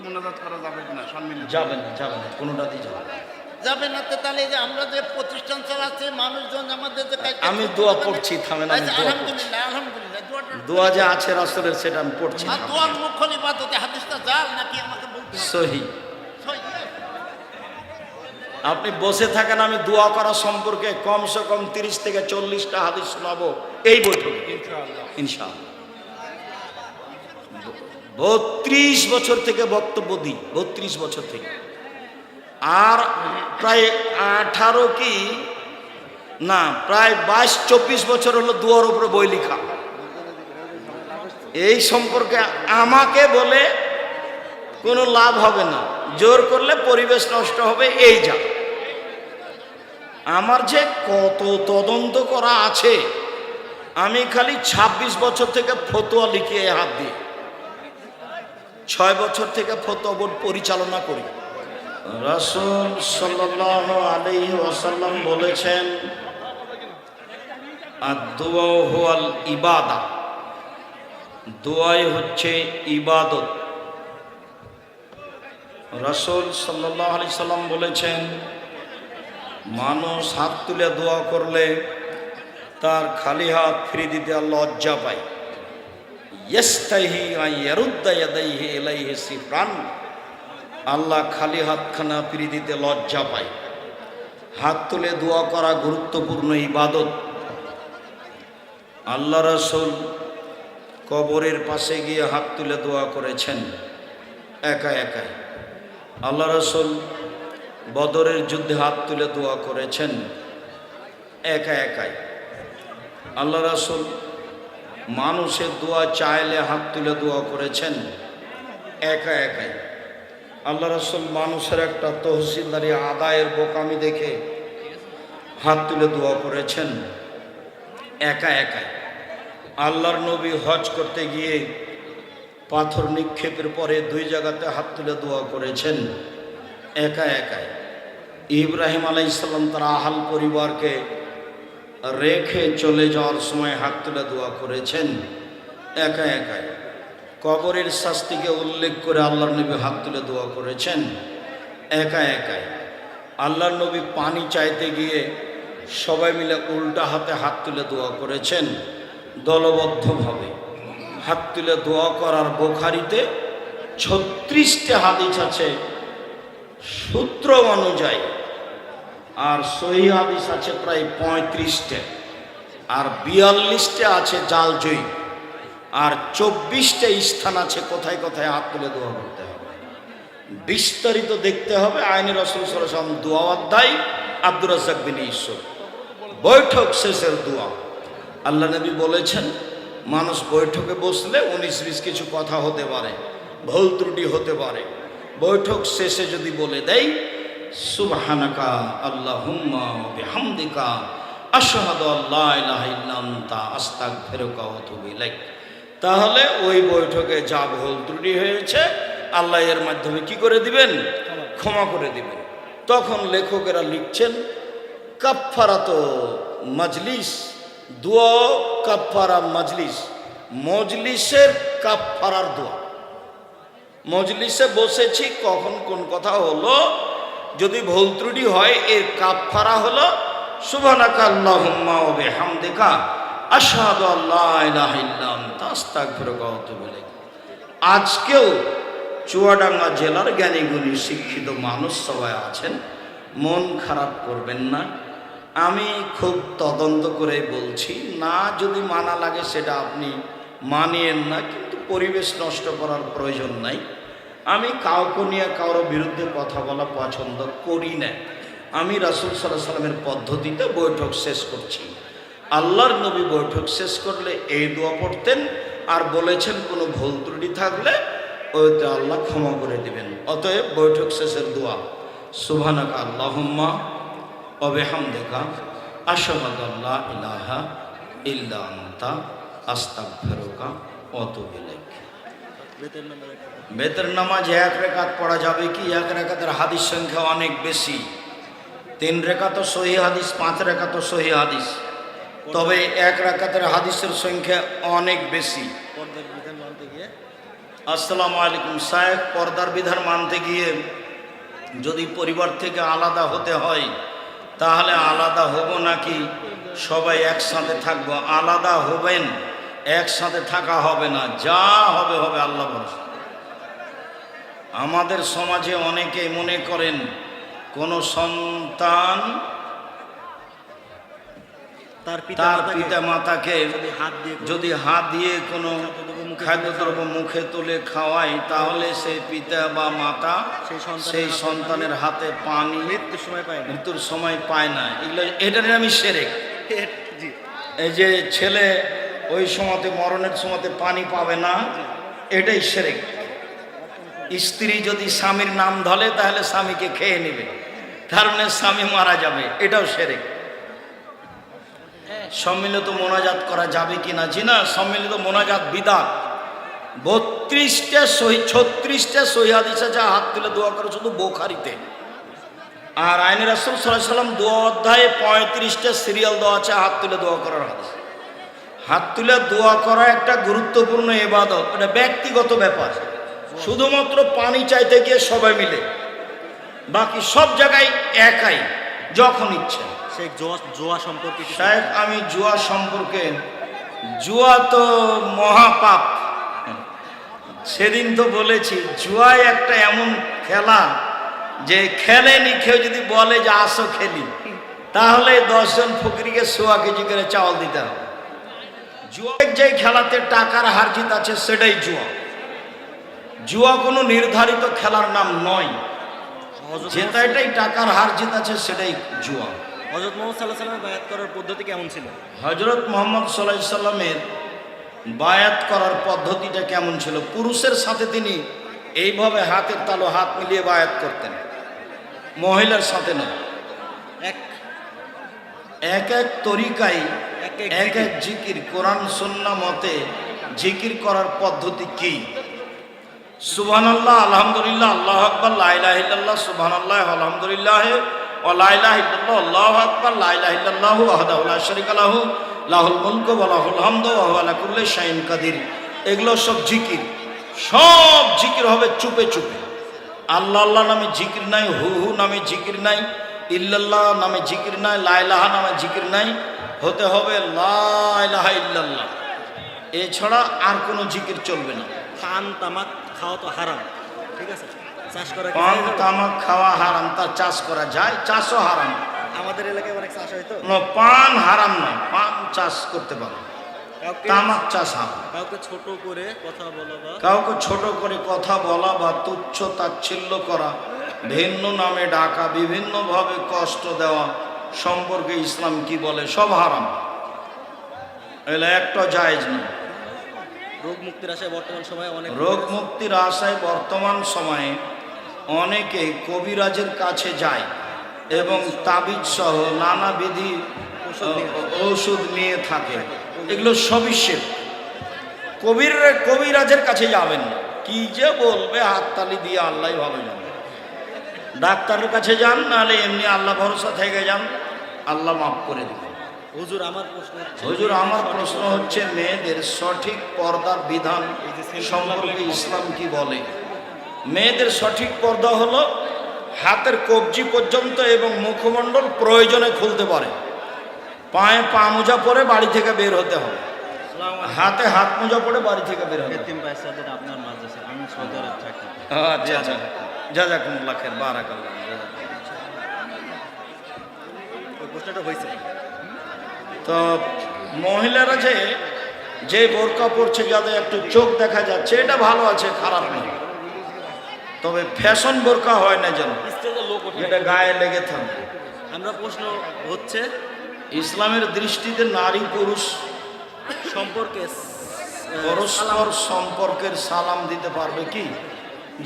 মোনাজাত করা যাবে কিনা সম্মিলিত? যাবে না, যাবে না, কোনোটাতেই যাবে না। যাবে না তো তাহলে এই যে আমরা যে প্রতিষ্ঠান চালাচ্ছি মানুষজন আমাদের যে আমি দোয়া পড়ছি, থামেন, আমি দোয়া পড়ছি। আলহামদুলিল্লাহ আলহামদুলিল্লাহ দোয়া যে আছে রাসূলের, সেটা আমি পড়ছি। আর দোয়ার মুখ্য ইবাদতে হাদিসটা জাল নাকি আমাকে বলতে হবে? সহি। সহি। আপনি বসে থাকেন, আমি দোয়া করা সম্পর্কে কমসে কম 30 থেকে 40টা হাদিস শোনাবো এই বৈঠকে ইনশাআল্লাহ। ইনশাআল্লাহ। 32 বছর থেকে বক্তব্য দিই, 32 বছর থেকে। আর প্রায় 18 কি না, প্রায় 22-24 বছর হলো দোয়ার উপরে বই লেখা। এই সম্পর্কে আমাকে বলে কোনো লাভ হবে না, জোর করলে পরিবেশ নষ্ট হবে। এই যা আমার যে কত তদন্ত করা আছে, আমি খালি 26 বছর থেকে ফতোয়া লিখিয়ে হাত দিই, 6 বছর থেকে ফতোয়া বোর্ড পরিচালনা করি। রাসূল সাল্লাল্লাহু আলাইহি ওয়াসাল্লাম বলেছেন, আদ-দুআ হুয়াল ইবাদা, দোয়াই হচ্ছে ইবাদত। রাসূল সাল্লাল্লাহু আলাইহি সাল্লাম বলেছেন, মানুষ হাত তুলে দোয়া করলে তার খালি হাত ফিরে দিতে লজ্জা পায়। ইস্তাহি আন ইয়ারুদ্দা ইয়াদাইহি ইলাইহি সিফরান, আল্লাহ খালি হাতখানা ফিরে দিতে লজ্জা পায়। হাত তুলে দোয়া করা গুরুত্বপূর্ণ ইবাদত। আল্লাহ রাসূল কবরের পাশে গিয়ে হাত তুলে দোয়া করেছেন একা একাই। আল্লাহ রাসূল বদরের যুদ্ধে হাত তুলে দোয়া করেছেন একা একাই। আল্লাহ রাসূল মানুষের দোয়া চাইলে হাত তুলে দোয়া করেছেন একা একাই। আল্লাহ রাসূল মানুষের একটা তহসিলদারি আদায়ের বোকামি দেখে হাত তুলে দোয়া করেছেন একা একাই। আল্লাহর নবী হজ করতে গিয়ে পাথর নিক্ষেপের পরে 2 জায়গাতে হাত তুলে দোয়া করেছেন একা একাই। ইব্রাহিম আলাইহিস সালাম তার আহাল পরিবারকে রেখে চলে যাওয়ার সময় হাত তুলে দোয়া করেছেন একা একাই। কবরের শাস্তিকে উল্লেখ করে আল্লাহর নবী হাত তুলে দোয়া করেছেন একা একাই। আল্লাহর নবী পানি চাইতে গিয়ে সবাই মিলে উল্টা হাতে হাত তুলে দোয়া করেছেন দলবদ্ধভাবে। হাত তুলে দোয়া করার বুখারীতে 36টা হাদিস আছে সূত্র অনুযায়ী, আর সহিহ হাদিস আছে প্রায় 35টা, আর 42টা আছে জালজয়ী, আর 24টা স্থান আছে কোথায় কোথায় হাত তুলে দোয়া করতে হবে। বিস্তারিত দেখতে হবে আইনে রাসূল সাল্লাল্লাহু আলাইহি ওয়াসাল্লাম দোয়া অধ্যায়, আব্দুর রাজ্জাক বিন ইউসুফ। বৈঠক শেষের দোয়া। আল্লাহ নবী বলেছেন, মানুষ বৈঠকে বসলে 19-20 কিছু কথা হতে পারে, ভুল ত্রুটি হতে পারে। বৈঠক শেষে যদি বলে দেয় সুবহানাকা আল্লাহুম্মা ওয়া বিহামদিকা আশহাদু আল্লা ইলাহা ইল্লা আনতা আস্তাগফিরুকা ওয়া আতুবু ইলাইক, তাহলে ওই বৈঠকে যা ভুল ত্রুটি হয়েছে আল্লাহ এর মাধ্যমে কি করে দিবেন? ক্ষমা করে দিবেন। তখন লেখকেরা লিখছেন, কাফফারাত মাজলিস, দোয়া কাফফারা মাজলিস, মজলিসের কাফফারার দোয়া। মজলিসে বসেছি, কখন কোন কথা হলো, যদি ভুল ত্রুটি হয় এর কাফফারা হলো সুবহানাকা আল্লাহুম্মা ওয়া বিহামদিকা আশহাদু আল্লা ইলাহা ইল্লা আনতা আস্তাগফিরুকা ওয়া আতুবু ইলাইক। আজকেও চুয়াডাঙ্গা জেলার জ্ঞানীগুণী শিক্ষিত মানুষ সবাই আছেন, মন খারাপ করবেন না। আমি খুব তদন্ত করে বলছি, না যদি মানা লাগে সেটা আপনি মানিয়েন না, কিন্তু পরিবেশ নষ্ট করার প্রয়োজন নাই। আমি কাউকে নিয়ে কারোর বিরুদ্ধে কথা বলা পছন্দ করি না। আমি রাসূল সাল্লাল্লাহু আলাইহি সাল্লামের পদ্ধতিতে বৈঠক শেষ করছি। আল্লাহর নবী বৈঠক শেষ করলে এই দোয়া পড়তেন, আর বলেছেন কোনো ভুল ত্রুটি থাকলে ওইতে আল্লাহ ক্ষমা করে দিবেন। অতএব বৈঠক শেষের দোয়া সুবহানাকা আল্লাহুম্মা ওয়া বিহামদিকা আশহাদু আল্লা ইলাহা ইল্লা আনতা আস্তাগফিরুকা ওয়া আতুবু ইলাইক। বেতের নামাজ 1 রাকাত পড়া যাবে কি? 1 রাকাতের হাদিস সংখ্যা অনেক বেশি। 3 রাকাত সহিহ হাদিস, 5 রাকাত সহিহ হাদিস, তবে 1 রাকাতের হাদিসের সংখ্যা অনেক বেশি। আসসালামু আলাইকুম সাহেব, পর্দার বিধান মানতে গিয়ে যদি পরিবার থেকে আলাদা হতে হয় তাহলে আলাদা হব নাকি সবাই একসাথে থাকবো? আলাদা হবেন, একসাথে থাকা হবে না, যা হবে হবে আল্লাহ ভরসা। আমাদের সমাজে অনেকে মনে করেন কোনো সন্তান তার পিতা মাতাকে যদি হাত দিয়ে কোনো খাদ্যদ্রব্য মুখে তুলে খাওয়ায় তাহলে সেই পিতা বা মাতা সেই সন্তানের হাতে পানি মৃত্যুর সময় পায় না। এগুলো এটার আমি শিরক। এই যে ছেলে ওই সময়তে মরণের সময়তে পানি পাবে না, এটাই শিরক। স্ত্রী যদি স্বামীর নাম ধরে তাহলে স্বামীকে খেয়ে নেবে, তার মানে স্বামী মারা যাবে, এটাও শিরক। সম্মিলিত মোনাজাত করা যাবে কিনা? জি না, সম্মিলিত মোনাজাত বিদআত। 32টা 36টা সহিহ হাদিস আছে হাত তুলে দোয়া করে শুধু বুখারীতে। আর আইনে রাসূল সাল্লাল্লাহু আলাইহি ওয়াসাল্লাম দোয়া অধ্যায়ে 35টা সিরিয়াল দেওয়া আছে হাত তুলে দোয়া করার হাদিস। হাত তুলে দোয়া করা একটা গুরুত্বপূর্ণ ইবাদত, এটা ব্যক্তিগত ব্যাপার। শুধুমাত্র পানি চাইতে গিয়ে সবাই মিলে, বাকি সব জায়গায় একাই যখন ইচ্ছে। জুয়া সম্পর্কে শায়েখ, আমি জুয়া সম্পর্কে, জুয়া তো মহাপাপ। সেদিন তো বলেছি জুয়ায় একটা এমন খেলা যে খেলেনি কেউ যদি বলে যে আসো খেলি, তাহলে 10 জন ফকিরকে 100 কেজি করে চাউল দিতে হবে। জুয়া যে খেলাতে টাকার হার জিত আছে সেটাই জুয়া। জুয়া কোনো নির্ধারিত খেলার নাম নয়, যেটাই টাকার হার জিত আছে সেটাই জুয়া। হযরত মুহাম্মদ সাল্লাল্লাহু আলাইহি ওয়াসাল্লামের বায়াত করার পদ্ধতি কেমন ছিল? হযরত মুহাম্মদ সাল্লাল্লাহু আলাইহি ওয়াসাল্লামের বায়াত করার পদ্ধতিটা কেমন ছিল? পুরুষের সাথে তিনি এইভাবে হাতের তালু হাত মিলিয়ে বায়াত করতেন, মহিলার সাথে না। এক এক তরিকায় এক এক জিকির, কোরআন সুন্নাহ মতে জিকির করার পদ্ধতি কি? সুবহানাল্লাহ, আলহামদুলিল্লাহ, আল্লাহু আকবার, লা ইলাহা ইল্লাল্লাহ, সুবহানাল্লাহ, আলহামদুলিল্লাহ, ওয়া লা ইলাহা ইল্লাল্লাহ, আল্লাহু আকবার, লা ইলাহা ইল্লাল্লাহু ওয়াহদাহু লা শারীকা লাহু, লাহুল মুলকু ওয়া লাহুল হামদু ওয়া হুয়া আলা কুল্লি শাইইন কাদির। এগুলো সব জিকির, সব জিকির হবে চুপে চুপে। আল্লাহ আল্লাহ নামে জিকির নাই, হু হু নামে জিকির নাই, ইল্লাল্লাহ নামে জিকির নাই, লা ইলাহা নামে জিকির নাই, হতে হবে লা ইলাহা ইল্লাল্লাহ। এছাড়া আর কোনো জিকির চলবে না। পান তামাক খাওয়া তো হারাম, ঠিক আছে? চাষ করা পান তামাক খাওয়া হারাম, তার চাষ করা যায়, চাষও হারাম। আমাদের এলাকায় অনেক চাষ হয়তো। পান হারাম নয়, পান চাষ করতে পারো, তামাক চাষ হারাম। কাউকে ছোট করে কথা বলা বা কাউকে ছোট করে কথা বলা বা তুচ্ছ তাচ্ছিল্য করা, ভিন্ন নামে ডাকা, বিভিন্নভাবে কষ্ট দেওয়া সম্পর্কে ইসলাম কি বলে? সব হারাম, এগুলো একটা জায়েজ না। রোগ মুক্তির আশায় বর্তমান সময়ে অনেক রোগ মুক্তির আশায় বর্তমান সময়ে অনেকে কবিরাজের কাছে যায় এবং তাবিজ সহ নানাবিধি ঔষধ নিয়ে থাকে। এগুলো সবই শিরক। কবিরাজের কাছে যাবেন না, কি যে বলবে হাততালি দিয়ে আল্লাহ ভালো জানে। ডাক্তারের কাছে যান, নাহলে এমনি আল্লাহ ভরসা থেকে যান, আল্লাহ মাফ করে দিবেন। হুজুর আমার প্রশ্ন হচ্ছে, হুজুর আমার প্রশ্ন হচ্ছে মেয়েদের সঠিক পর্দার বিধান সম্পর্কে ইসলাম কি বলে? মেয়েদের সঠিক পর্দা হলো হাতের কবজি পর্যন্ত এবং মুখমণ্ডল প্রয়োজনে খুলতে পারে, পায়ে পা মোজা পরে বাড়ি থেকে বের হতে হবে, হাতে হাত মোজা পরে বাড়ি থেকে বের হতে হবে। আপনার মাদ্রাসা, আমি সৌদি আরব থাকি। আচ্ছা আচ্ছা, জাযাকুমুল্লাহ খাইর, বারাকাল্লাহ। ওই প্রশ্নটা হয়েছে। তো মহিলারা যে বোরকা পরছে যাতে একটু চোখ দেখা যাচ্ছে, এটা ভালো আছে, খারাপ নয়, তবে ফ্যাশন বোরকা হয় না যেন, যেটা গায়ে লেগে থাকবে। আমরা প্রশ্ন হচ্ছে ইসলামের দৃষ্টিতে নারী পুরুষ সম্পর্কে পরস্পর সম্পর্কের সালাম দিতে পারবে কি?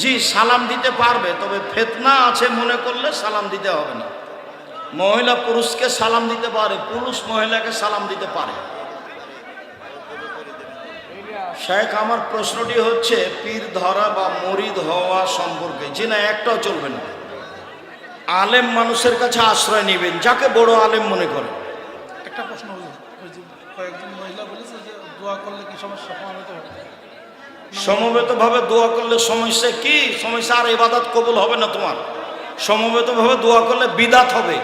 জি, সালাম দিতে পারবে, তবে ফিতনা আছে মনে করলে সালাম দিতে হবে না। মহিলা পুরুষকে সালাম দিতে পারে, পুরুষ মহিলাকে সালাম দিতে পারে। শেখ, আমার প্রশ্নটি হচ্ছে পীর ধরা বা মুরিদ হওয়া সম্পর্কে। জি না, একটাও চলবে না। আলেম মানুষের কাছে আশ্রয় নেবেন, যাকে বড় আলেম মনে করেন। একটা প্রশ্ন হলো, ওই যে কয়েকজন মহিলা বলেছে যে দোয়া করলে কি সমস্যা সমাধান হতে পারে? সমবেতভাবে দোয়া করলে সমস্যা কি? সমস্যা আর ইবাদত কবুল হবে না তোমার। সমবেতভাবে দোয়া করলে বিদাত হবে।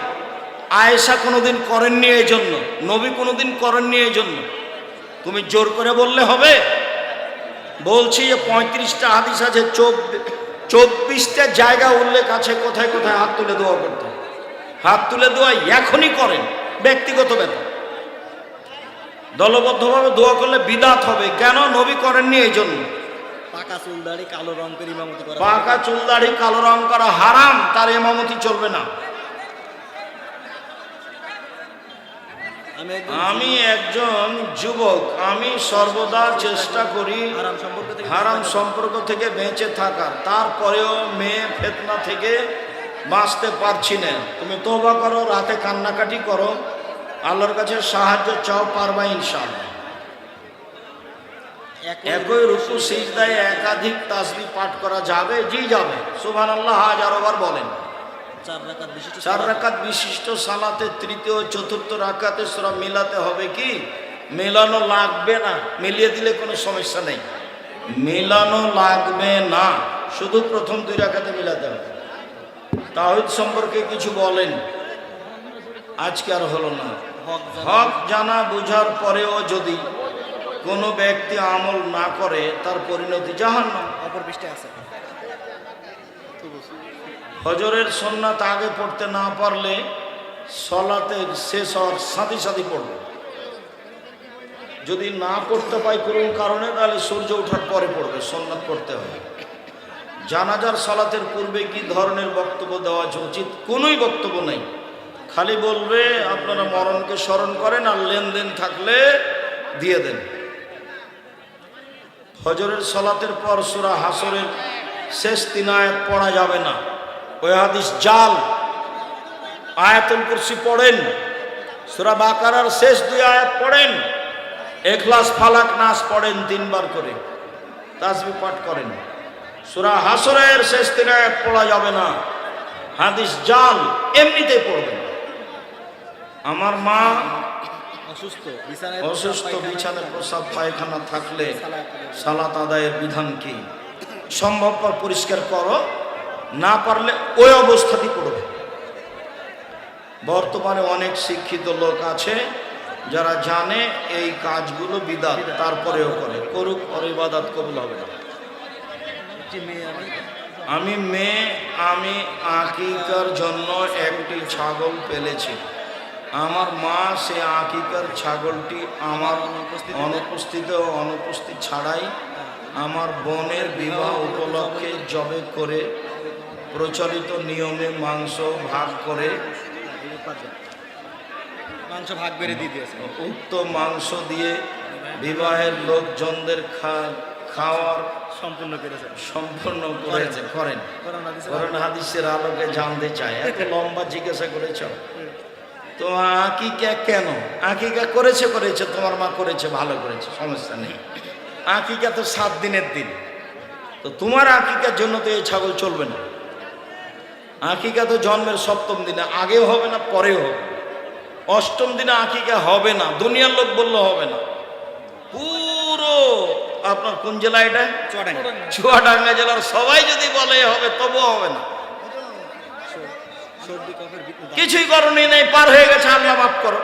আয়েশা কোনোদিন করেননি এই জন্য, নবী কোনোদিন করেননি এই জন্য। তুমি জোর করে বললে হবে? বলছি যে 35টা হাদিস আছে, 24টা জায়গা উল্লেখ আছে কোথায় কোথায় হাত তুলে দোয়া করতে। হাত তুলে দোয়া এখনই করেন, ব্যক্তিগত ব্যাপার। দলবদ্ধভাবে দোয়া করলে বিদাত হবে। কেন? নবী করেননি এই জন্য। পাকা চুল দাড়ি কালো রং করে ইমামতি করা, পাকা চুল দাড়ি কালো রং করা হারাম, তার ইমামতি চলবে না। আমি একজন যুবক, আমি সর্বদা চেষ্টা করি হারাম সম্পর্ক থেকে বেঁচে থাকার, তারপরেও মেয়ে ফিতনা থেকে বাঁচতে পারছি না। তুমি তওবা করো, রাতে কান্নাকাটি করো, আল্লাহর কাছে সাহায্য চাও, পারবা ইনশাআল্লাহ। একই রুকু সিজদায় একাধিক তাসবিহ পাঠ করা যাবে? জি যাবে। সুবহানাল্লাহ হাজারবার বলেন। 4 রাকাত বিশিষ্ট সালাতে তৃতীয় ও চতুর্থ রাকাতে সূরা মিলাতে হবে কি? মেলানো লাগবে না, মিলিয়ে দিলে কোনো সমস্যা নেই। মেলানো লাগবে না, শুধু প্রথম 2 রাকাতে মিলাতে হবে। তাওহীদ সম্পর্কে কিছু বলেন, আজকে আর হলো না। হক জানা বুঝার পরেও যদি কোনো ব্যক্তি আমল না করে, তার পরিণতি জাহান্নাম। অপর পৃষ্ঠে আছে। ফজরের সুন্নাত আগে পড়তে না পারলে সলাতে শেষ হওয়ার সাথে সাথে পড়বে। যদি না পড়তে পাই কোনো কারণে, তাহলে সূর্য ওঠার পরে পড়বে, সুন্নাত পড়তে হবে। জানাজার সালাতের পূর্বে কি ধরনের বক্তব্য দেওয়া উচিত? কোনোই বক্তব্য নেই, খালি বলবে আপনারা মরণকে স্মরণ করেন, আর লেনদেন থাকলে দিয়ে দেন। ফজরের সালাতের পর সূরা হাসরের শেষ 3 আয়াত পড়া যাবে না, ওই হাদিস জাল। আয়াতুল কুরসি পড়েন, সূরা বাকারার শেষ 2 আয়াত পড়েন, ইখলাস ফালাক নাস পড়েন 3 বার করে, তাসবিহ পাঠ করেন। সূরা হাসরের শেষ 3 আয়াত পড়া যাবে না, হাদিস জাল, এমনিতেই পড়বেন। আমার মা অসুস্থ বিছানায় প্রসাব পায়খানা থাকলে সালাত আদায়ের বিধান কি? সম্ভবপর পরিষ্কার করো, না পারলে ওই অবস্থাতেই পড়বে। বর্তমানে অনেক শিক্ষিত লোক আছে যারা জানে এই কাজগুলো বিদাত, তারপরেও করে, করুক, আর ইবাদত কবুল হবে না। আমি আকিকার জন্য একটি ছাগল পেলেছি। আমার মা সে আকিকার ছাগলটি আমার অনুপস্থিত ছাড়াই আমার বোনের বিবাহ উপলক্ষে জবে করে প্রচলিত নিয়মে মাংস ভাগ করে দিয়ে দিয়েছে। উক্ত মাংস দিয়ে বিবাহের লোকজনদের খাওয়ার সম্পূর্ণ করেন। কোরআন হাদিসের আলোকে জানতে চায়, এত লম্বা জিজ্ঞাসা করেছ তো। আকিকা কেন? আকিকা করেছে, তোমার মা করেছে, ভালো করেছে, সমস্যা নেই। আকিকা তো 7 দিনের দিন, তো তোমার আকিকার জন্য তো এই ছাগল চলবে না। আকিকা তো জন্মের 7ম দিনে, আগেও হবে না, পরেও হবে। 8ম দিনে আকিকা হবে না, দুনিয়ার লোক বললে হবে না। পুরো আপনার কোন জেলা এটা? চুয়াডাঙ্গা জেলার সবাই যদি বলে হবে, তবুও হবে না। কিছুই করণীয় নেই, পার হয়ে গেছে, আল্লাহ মাফ করো।